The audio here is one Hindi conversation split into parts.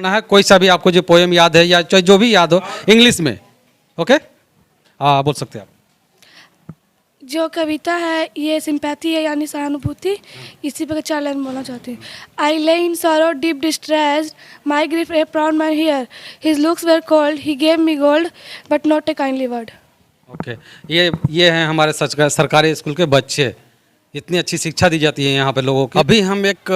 है कोई सा भी आपको जो पोएम याद है या चाहे जो भी याद हो इंग्लिश में। ओके, हाँ बोल सकते हैं आप। जो कविता है ये सिंपैथी है यानी सहानुभूति, इसी पर 4 लाइन बोलना चाहती हूँ। I lay in sorrow deep distress, my grief a proud man here, his looks were cold, he gave me gold but not a kindly word. Okay, ये हैं हमारे सरकारी स्कूल के बच्चे। इतनी अच्छी शिक्षा दी जाती है यहाँ पे लोगों की। अभी हम एक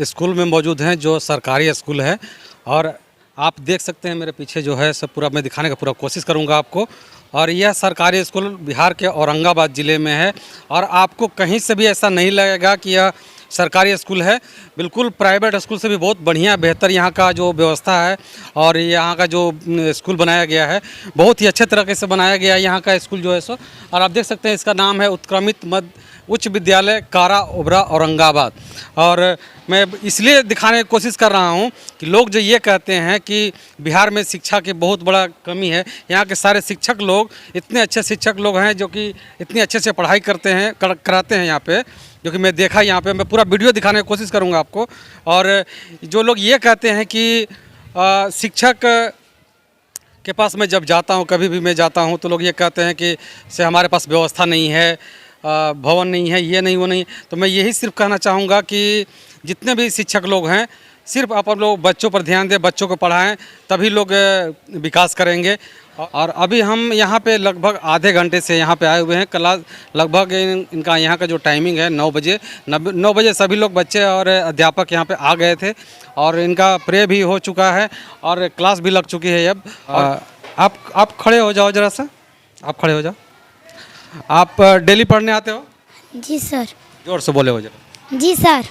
स्कूल में मौजूद हैं जो सरकारी स्कूल है, और आप देख सकते हैं मेरे पीछे जो है सब पूरा मैं दिखाने का पूरा कोशिश करूँगा आपको। और यह सरकारी स्कूल बिहार के औरंगाबाद ज़िले में है, और आपको कहीं से भी ऐसा नहीं लगेगा कि यह सरकारी स्कूल है। बिल्कुल प्राइवेट स्कूल से भी बहुत बढ़िया बेहतर यहाँ का जो व्यवस्था है, और यहाँ का जो स्कूल बनाया गया है बहुत ही अच्छे तरीके से बनाया गया है यहाँ का स्कूल जो है सो। और आप देख सकते हैं इसका नाम है उत्क्रमित मध्य उच्च विद्यालय कारा ओबरा औरंगाबाद। और मैं इसलिए दिखाने की कोशिश कर रहा हूँ कि लोग जो ये कहते हैं कि बिहार में शिक्षा की बहुत बड़ा कमी है, यहाँ के सारे शिक्षक लोग इतने अच्छे शिक्षक लोग हैं जो कि इतने अच्छे से पढ़ाई करते हैं कराते हैं यहाँ पे, जो कि मैं देखा यहाँ पे। मैं पूरा वीडियो दिखाने की कोशिश करूँगा आपको। और जो लोग ये कहते हैं कि शिक्षक के पास मैं जब जाता हूँ, कभी भी मैं जाता हूँ, तो लोग ये कहते हैं कि से हमारे पास व्यवस्था नहीं है, भवन नहीं है, ये नहीं वो नहीं। तो मैं यही सिर्फ कहना चाहूँगा कि जितने भी शिक्षक लोग हैं सिर्फ आप लोग बच्चों पर ध्यान दें, बच्चों को पढ़ाएं, तभी लोग विकास करेंगे। और अभी हम यहाँ पे लगभग आधे घंटे से यहाँ पे आए हुए हैं। क्लास लगभग इनका यहाँ का जो टाइमिंग है 9 बजे, 9 बजे सभी लोग बच्चे और अध्यापक यहाँ पे आ गए थे, और इनका प्रे भी हो चुका है और क्लास भी लग चुकी है अब। आप खड़े हो जाओ ज़रा सा, आप खड़े हो जाओ। आप डेली पढ़ने आते हो? जी सर। जोर से बोले हो जरा। जी सर।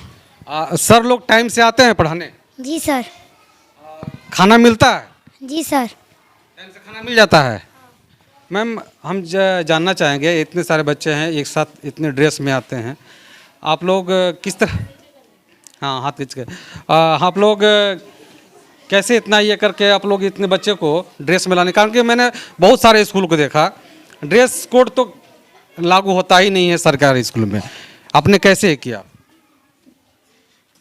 सर लोग टाइम से आते हैं पढ़ाने? जी सर। खाना मिलता है? जी सर। टाइम से खाना मिल जाता है? मैम हम जानना चाहेंगे, इतने सारे बच्चे हैं एक साथ इतने ड्रेस में आते हैं, आप लोग किस तरह, हाँ हाथ खींच के, आप लोग कैसे इतना ये करके आप लोग इतने बच्चे को ड्रेस में लाने? कारण कि मैंने बहुत सारे स्कूल को देखा, ड्रेस कोड तो लागू होता ही नहीं है सरकारी स्कूल में। आपने कैसे किया?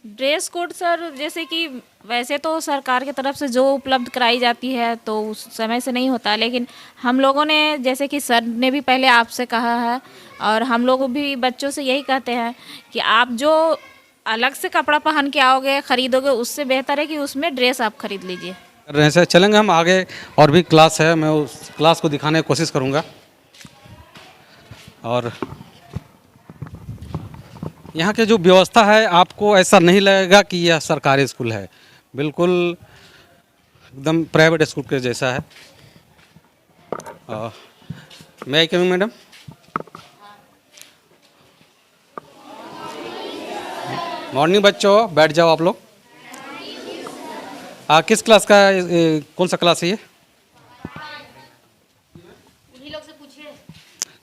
ड्रेस कोड सर, जैसे कि वैसे तो सरकार की तरफ से जो उपलब्ध कराई जाती है तो उस समय से नहीं होता, लेकिन हम लोगों ने, जैसे कि सर ने भी पहले आपसे कहा है और हम लोग भी बच्चों से यही कहते हैं कि आप जो अलग से कपड़ा पहन के आओगे खरीदोगे, उससे बेहतर है कि उसमें ड्रेस आप खरीद लीजिए। ऐसे चलेंगे हम आगे, और भी क्लास है, मैं उस क्लास को दिखाने की कोशिश करूँगा। और यहाँ के जो व्यवस्था है आपको ऐसा नहीं लगेगा कि यह सरकारी स्कूल है, बिल्कुल एकदम प्राइवेट स्कूल के जैसा है। मैं आई कमिंग मैडम? मॉर्निंग बच्चों, बैठ जाओ आप लोग। किस क्लास का कौन सा क्लास है ये?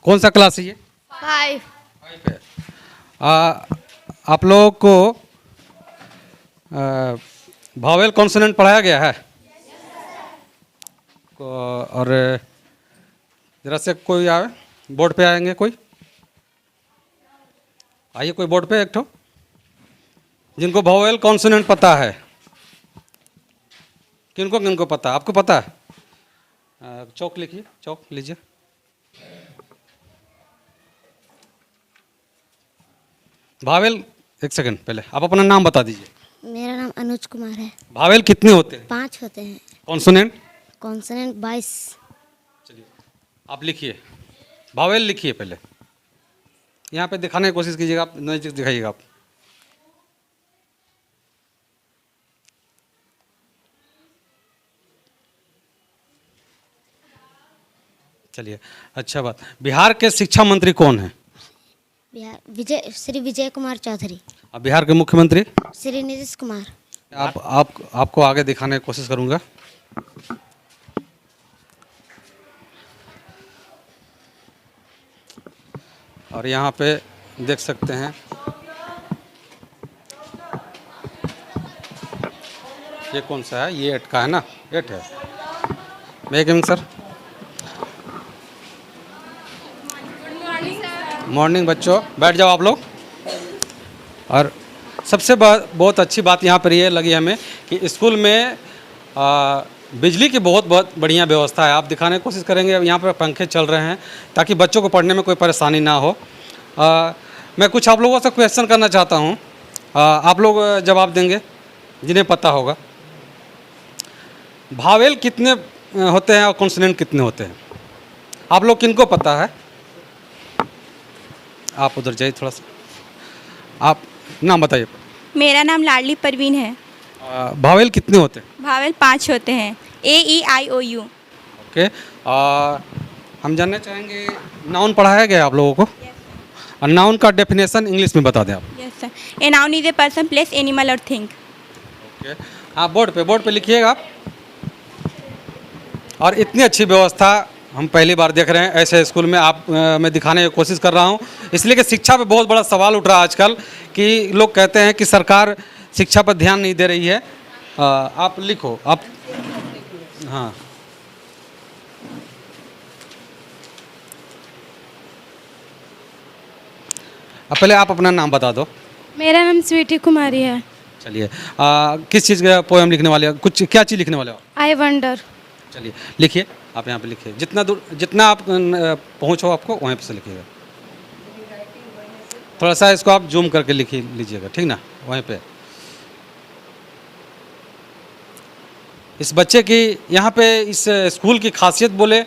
कौन सा क्लास है ये? 5। आप लोगों को भावेल कॉन्सोनेंट पढ़ाया गया है? और जरा से कोई आए, बोर्ड पे आएंगे कोई? आइए कोई बोर्ड पे एक ठो, जिनको भावेल कॉन्सोनेंट पता है। किनको किनको पता है? आपको पता है? चौक लिखिए, चौक लीजिए। भावेल, एक सेकंड पहले आप अपना नाम बता दीजिए। मेरा नाम अनुज कुमार है। भावेल कितने होते हैं? 5 होते हैं। कॉन्सोनेंट? कॉन्सोनेंट 22। चलिए आप लिखिए, भावेल लिखिए पहले, यहाँ पे दिखाने की कोशिश कीजिएगा, आप नज़दीक दिखाइएगा आप। चलिए, अच्छा बात। बिहार के शिक्षा मंत्री कौन है? बिहार श्री विजय कुमार चौधरी। अब बिहार के मुख्यमंत्री? श्री नीतीश कुमार। आपको आगे दिखाने की कोशिश करूंगा। और यहाँ पे देख सकते हैं ये कौन सा है? ये 8 का है ना? 8 है। मैं कमिंग सर। मॉर्निंग बच्चों, बैठ जाओ आप लोग। और सबसे बहुत अच्छी बात यहाँ पर ये लगी हमें कि स्कूल में बिजली की बहुत बहुत बढ़िया व्यवस्था है। आप दिखाने की कोशिश करेंगे, यहाँ पर पंखे चल रहे हैं ताकि बच्चों को पढ़ने में कोई परेशानी ना हो। मैं कुछ आप लोगों से क्वेश्चन करना चाहता हूँ, आप लोग जवाब देंगे जिन्हें पता होगा। भावेल कितने होते हैं और कॉन्सोनेंट कितने होते हैं? आप लोग किनको पता है? आप उधर जाइए थोड़ा सा, आप नाम बताइए। मेरा नाम लाडली परवीन है। भावेल कितने होते हैं? भावेल 5 होते हैं, AEIOU। ओके। हम जानना चाहेंगे, नाउन पढ़ाया गया आप लोगों को? और नाउन का डेफिनेशन इंग्लिश में बता दें आप। Yes sir. A noun is a person, place, animal और थिंग। ओके, आप बोर्ड पे लिखिएगा आप। और इतनी अच्छी व्यवस्था हम पहली बार देख रहे हैं ऐसे स्कूल में। मैं दिखाने की कोशिश कर रहा हूँ, इसलिए कि शिक्षा पे बहुत बड़ा सवाल उठ रहा है आजकल कि लोग कहते हैं कि सरकार शिक्षा पर ध्यान नहीं दे रही है। आप लिखो आप। हाँ, अब पहले आप अपना नाम बता दो। मेरा नाम स्वीटी कुमारी है। चलिए, किस चीज़ का पोएम लिखने वाले हो? कुछ क्या चीज़ लिखने वाले हो? I wonder. चलिए लिखिए, आप यहाँ पे लिखिए। जितना आप पहुँचो आपको वहीं पे से लिखिएगा। थोड़ा सा इसको आप जूम करके लीजिएगा, ठीक ना? वहीं पे इस बच्चे की, यहाँ पे इस स्कूल की खासियत बोले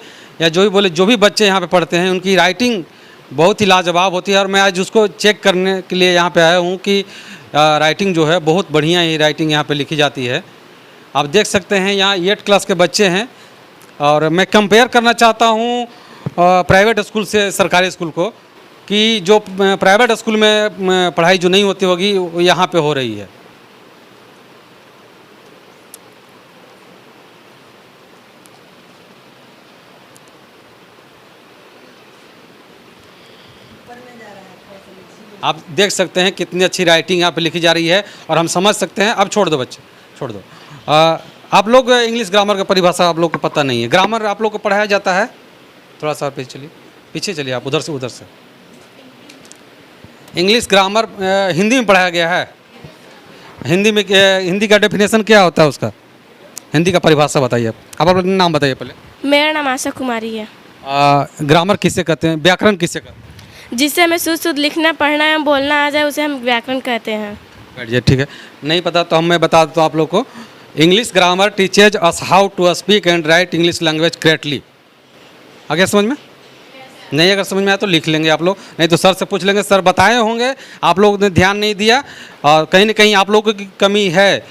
या जो भी बोले, जो भी बच्चे यहाँ पे पढ़ते हैं उनकी राइटिंग बहुत ही लाजवाब होती है। और मैं आज उसको चेक करने के लिए यहाँ पे आया हूँ कि राइटिंग जो है बहुत बढ़िया ही राइटिंग यहाँ पे लिखी जाती है। आप देख सकते हैं यहाँ 8 क्लास के बच्चे हैं। और मैं कंपेयर करना चाहता हूँ प्राइवेट स्कूल से सरकारी स्कूल को, कि जो प्राइवेट स्कूल में पढ़ाई जो नहीं होती होगी वो यहाँ पे हो रही है। आप देख सकते हैं कितनी अच्छी राइटिंग यहाँ पे लिखी जा रही है और हम समझ सकते हैं। अब छोड़ दो बच्चे, छोड़ दो। आप लोग इंग्लिश ग्रामर का परिभाषा आप लोग को पता नहीं है। ग्रामर आप लोग को पढ़ाया जाता है? थोड़ा सा पीछे चलिए आप, उधर से। इंग्लिश ग्रामर हिंदी में पढ़ाया गया है। हिंदी का डेफिनेशन क्या होता है उसका? हिंदी का परिभाषा बताइए आप अपना नाम बताइए पहले। मेरा नाम आशा कुमारी है। ग्रामर किसे कहते हैं? व्याकरण किसे कहते हैं? जिससे हमें शुद्ध लिखना पढ़ना एवं बोलना आ जाए उसे हम व्याकरण कहते हैं। बैठिए, ठीक है। नहीं पता तो मैं बता देता हूँ आप लोग को। English grammar teaches us how to speak and write English language correctly. आ गया समझ में? नहीं, अगर समझ में आया तो लिख लेंगे आप लोग, नहीं तो सर से पूछ लेंगे। सर बताए होंगे, आप लोग ने ध्यान नहीं दिया और कहीं ना कहीं आप लोगों की कमी है।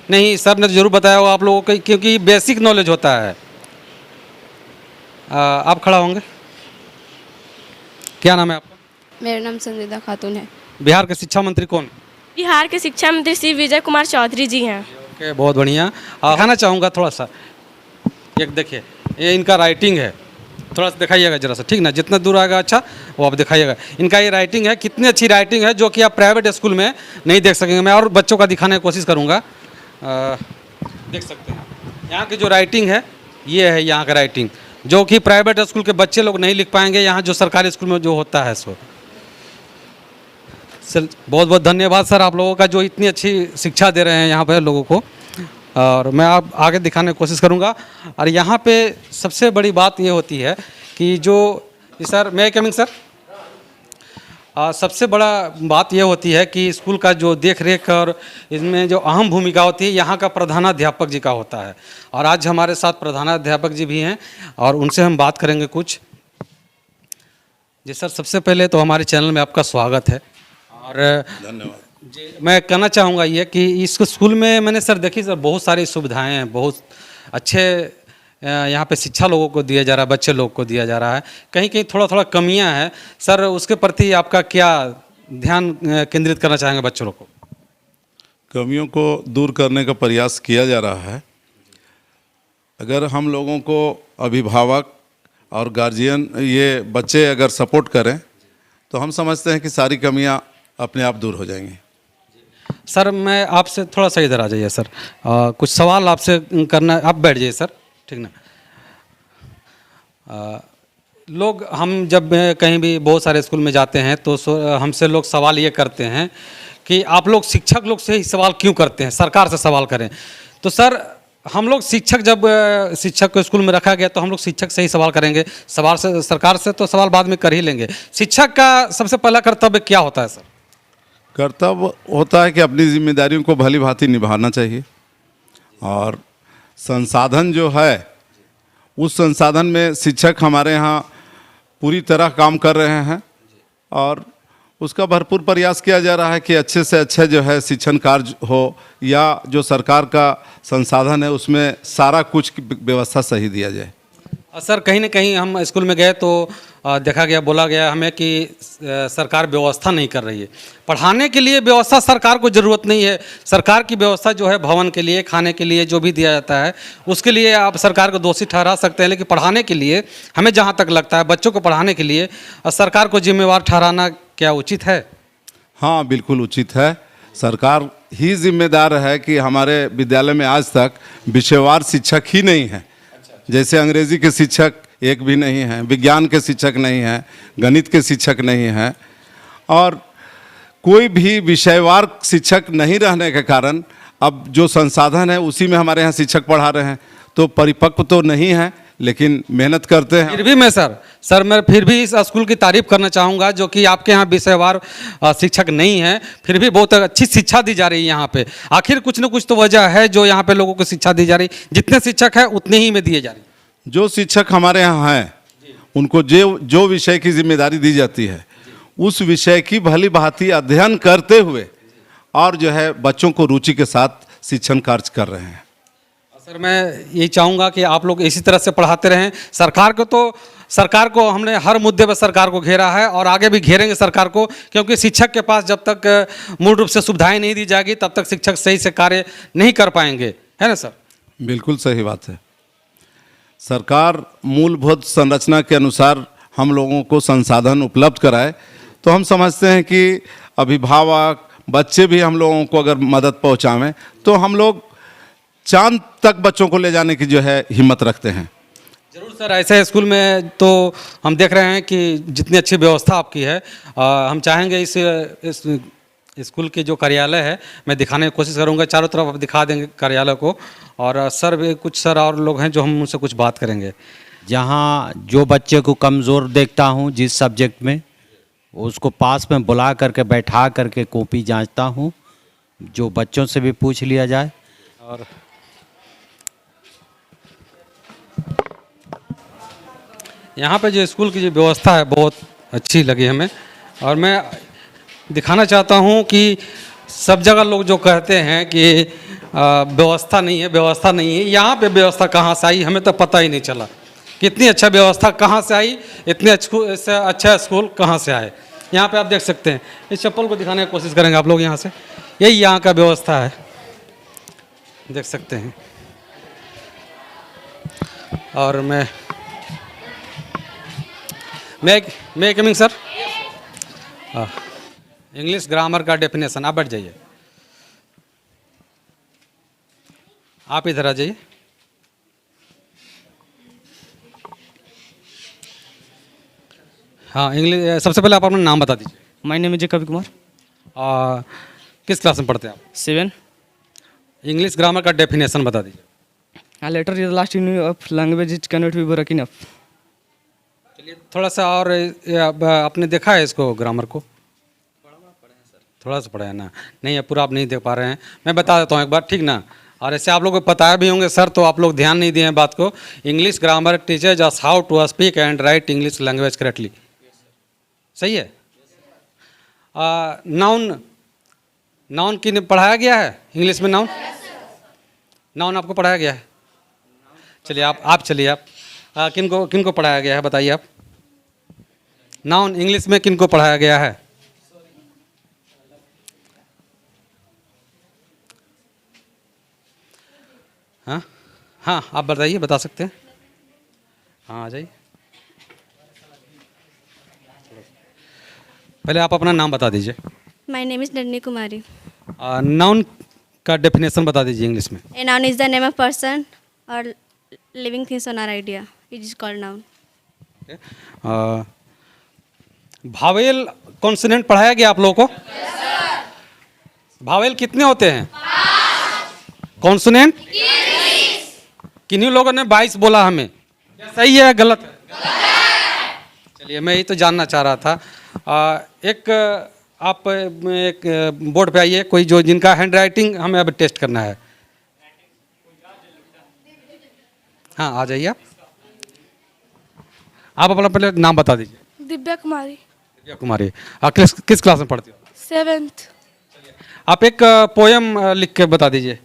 नहीं, सर ने जरूर बताया होगा आप लोगों को, क्योंकि बेसिक नॉलेज होता है। आप खड़ा होंगे। क्या नाम है आपका? मेरा नाम संजीदा खातून है। बिहार के शिक्षा मंत्री कौन? बिहार के शिक्षा मंत्री श्री विजय कुमार चौधरी जी हैं। ओके, बहुत बढ़िया। दिखाना चाहूँगा थोड़ा सा, एक देखिए, ये इनका राइटिंग है। थोड़ा सा दिखाइएगा जरा सा, ठीक ना? जितना दूर आएगा अच्छा वो आप दिखाइएगा। इनका ये राइटिंग है, कितनी अच्छी राइटिंग है, जो कि आप प्राइवेट स्कूल में नहीं देख सकेंगे। मैं और बच्चों का दिखाने की कोशिश करूँगा। देख सकते हैं यहाँ की जो राइटिंग है, ये है यहाँ का राइटिंग, जो कि प्राइवेट स्कूल के बच्चे लोग नहीं लिख पाएंगे। यहाँ जो सरकारी स्कूल में जो होता है सो। सर बहुत बहुत धन्यवाद सर आप लोगों का, जो इतनी अच्छी शिक्षा दे रहे हैं यहाँ पर लोगों को। और मैं आप आगे दिखाने की कोशिश करूँगा। और यहाँ पे सबसे बड़ी बात ये होती है कि जो सर, मैं कमिंग सर, सबसे बड़ा बात ये होती है कि स्कूल का जो देख रेख और इसमें जो अहम भूमिका होती है यहाँ का प्रधानाध्यापक जी का होता है। और आज हमारे साथ प्रधानाध्यापक जी भी हैं और उनसे हम बात करेंगे कुछ। जी सर, सबसे पहले तो हमारे चैनल में आपका स्वागत है। और धन्यवाद जी, मैं कहना चाहूँगा ये कि इस स्कूल में मैंने सर देखी सर बहुत सारी सुविधाएं हैं, बहुत अच्छे यहाँ पे शिक्षा लोगों को दिया जा रहा है, बच्चे लोग को दिया जा रहा है। कहीं कहीं थोड़ा कमियां हैं सर, उसके प्रति आपका क्या ध्यान केंद्रित करना चाहेंगे बच्चों लोग को? कमियों को दूर करने का प्रयास किया जा रहा है। अगर हम लोगों को अभिभावक और गार्जियन, ये बच्चे अगर सपोर्ट करें तो हम समझते हैं कि सारी कमियां अपने आप दूर हो जाएंगी। सर मैं आपसे थोड़ा सा इधर आ जाइए सर, कुछ सवाल आपसे करना। आप बैठ जाइए सर, ठीक ना? लोग, हम जब कहीं भी बहुत सारे स्कूल में जाते हैं तो हमसे लोग सवाल ये करते हैं कि आप लोग शिक्षक लोग से ही सवाल क्यों करते हैं, सरकार से सवाल करें। तो सर हम लोग शिक्षक जब शिक्षक को स्कूल में रखा गया तो हम लोग शिक्षक से ही सवाल करेंगे, सवाल से सरकार से तो सवाल बाद में कर ही लेंगे। शिक्षक का सबसे पहला कर्तव्य क्या होता है सर? कर्तव्य होता है कि अपनी जिम्मेदारियों को भली भांति निभाना चाहिए, और संसाधन जो है उस संसाधन में शिक्षक हमारे यहाँ पूरी तरह काम कर रहे हैं, और उसका भरपूर प्रयास किया जा रहा है कि अच्छे से अच्छा जो है शिक्षण कार्य हो, या जो सरकार का संसाधन है उसमें सारा कुछ की व्यवस्था सही दिया जाए। सर कहीं ना कहीं हम स्कूल में गए तो देखा गया, बोला गया हमें कि सरकार व्यवस्था नहीं कर रही है। पढ़ाने के लिए व्यवस्था सरकार को ज़रूरत नहीं है। सरकार की व्यवस्था जो है भवन के लिए, खाने के लिए जो भी दिया जाता है उसके लिए आप सरकार को दोषी ठहरा सकते हैं, लेकिन पढ़ाने के लिए हमें जहाँ तक लगता है बच्चों को पढ़ाने के लिए सरकार को जिम्मेवार ठहराना क्या उचित है? हाँ, बिल्कुल उचित है। सरकार ही जिम्मेदार है कि हमारे विद्यालय में आज तक विषयवार शिक्षक ही नहीं है। जैसे अंग्रेजी के शिक्षक एक भी नहीं हैं, विज्ञान के शिक्षक नहीं हैं, गणित के शिक्षक नहीं हैं, और कोई भी विषयवार शिक्षक नहीं रहने के कारण अब जो संसाधन है उसी में हमारे यहाँ शिक्षक पढ़ा रहे हैं। तो परिपक्व तो नहीं है, लेकिन मेहनत करते हैं। फिर भी मैं फिर भी इस स्कूल की तारीफ करना चाहूँगा जो कि आपके यहाँ विषयवार शिक्षक नहीं है, फिर भी बहुत अच्छी शिक्षा दी जा रही है यहाँ पे। आखिर कुछ न कुछ तो वजह है जो यहाँ पे लोगों को शिक्षा दी जा रही, जितने शिक्षक है उतने ही में दिए जा रही। जो शिक्षक हमारे यहाँ हैं उनको जो विषय की जिम्मेदारी दी जाती है उस विषय की भली भांति अध्ययन करते हुए और जो है बच्चों को रुचि के साथ शिक्षण कार्य कर रहे हैं। सर मैं यही चाहूँगा कि आप लोग इसी तरह से पढ़ाते रहें। सरकार को हमने हर मुद्दे पर सरकार को घेरा है और आगे भी घेरेंगे सरकार को, क्योंकि शिक्षक के पास जब तक मूल रूप से सुविधाएं नहीं दी जाएगी तब तक शिक्षक सही से कार्य नहीं कर पाएंगे, है ना सर? बिल्कुल सही बात है। सरकार मूलभूत संरचना के अनुसार हम लोगों को संसाधन उपलब्ध कराए तो हम समझते हैं कि अभिभावक बच्चे भी हम लोगों को अगर मदद पहुंचावें तो हम लोग चांद तक बच्चों को ले जाने की जो है हिम्मत रखते हैं। जरूर सर, ऐसे स्कूल में तो हम देख रहे हैं कि जितनी अच्छी व्यवस्था आपकी है, हम चाहेंगे इस स्कूल की जो कार्यालय है मैं दिखाने की कोशिश करूंगा, चारों तरफ आप दिखा देंगे कार्यालय को, और सर भी कुछ सर और लोग हैं जो हम उनसे कुछ बात करेंगे। जहाँ जो बच्चे को कमज़ोर देखता हूँ जिस सब्जेक्ट में, उसको पास में बुला करके बैठा करके कॉपी जांचता हूँ, जो बच्चों से भी पूछ लिया जाए। और यहाँ पे जो स्कूल की जो व्यवस्था है बहुत अच्छी लगी हमें, और मैं दिखाना चाहता हूँ कि सब जगह लोग जो कहते हैं कि व्यवस्था नहीं है, यहाँ पे व्यवस्था कहाँ से आई हमें तो पता ही नहीं चला। कितनी अच्छा व्यवस्था कहाँ से आई, इतने अच्छा स्कूल कहाँ से आए। यहाँ पे आप देख सकते हैं, इस चप्पल को दिखाने की कोशिश करेंगे आप लोग यहाँ से, यही यहाँ का व्यवस्था है, देख सकते हैं। और मैं कमिंग सर, इंग्लिश ग्रामर का डेफिनेशन, आप बैठ जाइए, आप इधर आ जाइए। हाँ, इंग्लिश सबसे पहले आप अपना नाम बता दीजिए। माय नेम इज कवि कुमार। किस क्लास में पढ़ते हैं आप? 7। इंग्लिश ग्रामर का डेफिनेशन बता दीजिए। Letter is the last unit of language it can not be broken up. चलिए थोड़ा सा और आपने देखा है इसको ग्रामर को? थोड़ा सा पढ़ा है ना? नहीं, पूरा आप नहीं देख पा रहे हैं, मैं बता देता हूँ एक बार, ठीक ना? और ऐसे आप लोग को बताया भी होंगे सर, तो आप लोग ध्यान नहीं दिए हैं बात को। English grammar teachers us how to speak and write English language correctly, सही है? नाउन किन पढ़ाया गया है इंग्लिश में? नाउन आपको पढ़ाया गया है? चलिए आप चलिए, आप किनको पढ़ाया गया है बताइए आप। नाउन इंग्लिश में किनको पढ़ाया गया है? हाँ आप बताइए, बता सकते हैं? हाँ आ जाइए, पहले आप अपना नाम बता दीजिए। My name is Nanni Kumari. Noun का डेफिनेशन बता दीजिए इंग्लिश में। A noun is the name of person और living things on our idea, it is called noun. Vowel consonant पढ़ाया गया आप लोगों को? भावेल कितने होते हैं? कॉन्सोनेंट किन्हीं लोगों ने 22 बोला हमें, क्या सही है गलत है? चलिए मैं यही तो जानना चाह रहा था। एक आप एक बोर्ड पे आइए, कोई जो जिनका हैंड राइटिंग हमें अब टेस्ट करना है। हाँ आ जाइए आप अपना पहले नाम बता दीजिए। दिव्या कुमारी, दिव्या कुमारी। किस क्लास में पढ़ती हो? 7th। आप एक पोयम लिख के बता दीजिए।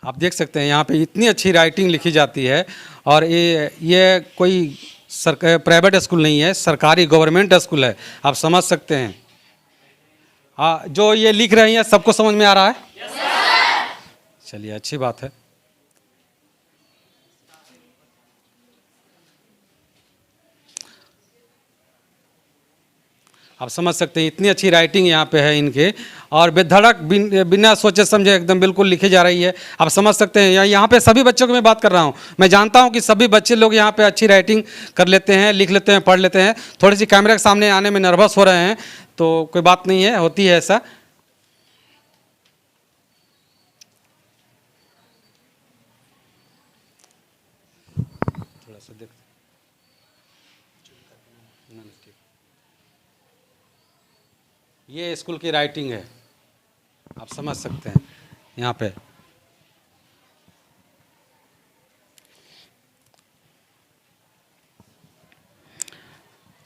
आप देख सकते हैं यहाँ पे इतनी अच्छी राइटिंग लिखी जाती है, और ये कोई प्राइवेट स्कूल नहीं है, सरकारी गवर्नमेंट स्कूल है, आप समझ सकते हैं। हाँ, जो ये लिख रही हैं सबको समझ में आ रहा है? चलिए अच्छी बात है। आप समझ सकते हैं इतनी अच्छी राइटिंग यहाँ पे है इनके, और बेधड़क बिना सोचे समझे एकदम बिल्कुल लिखी जा रही है। आप समझ सकते हैं यहाँ पे सभी बच्चों को मैं बात कर रहा हूँ, मैं जानता हूँ कि सभी बच्चे लोग यहाँ पे अच्छी राइटिंग कर लेते हैं, लिख लेते हैं, पढ़ लेते हैं। थोड़ी सी कैमरे के सामने आने में नर्वस हो रहे हैं, तो कोई बात नहीं है, होती है ऐसा। थोड़ा सा देख, ये स्कूल की राइटिंग है, आप समझ सकते हैं यहाँ पे।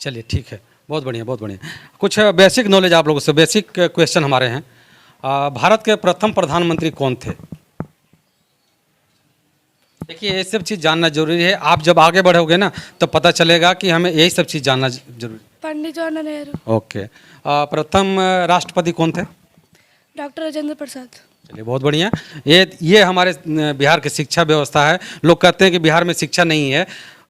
चलिए ठीक है, बहुत बढ़िया बहुत बढ़िया। कुछ बेसिक नॉलेज आप लोगों से, बेसिक क्वेश्चन हमारे हैं। भारत के प्रथम प्रधानमंत्री कौन थे? देखिए ये सब चीज़ जानना जरूरी है, आप जब आगे बढ़ोगे ना तो पता चलेगा कि हमें यही सब चीज़ जानना जरूरी है। पंडित जवाहरलाल नेहरू। ओके। प्रथम राष्ट्रपति कौन थे? डॉक्टर राजेंद्र प्रसाद। चलिए बहुत बढ़िया। ये हमारे बिहार की शिक्षा व्यवस्था है। लोग कहते हैं कि बिहार में शिक्षा नहीं है,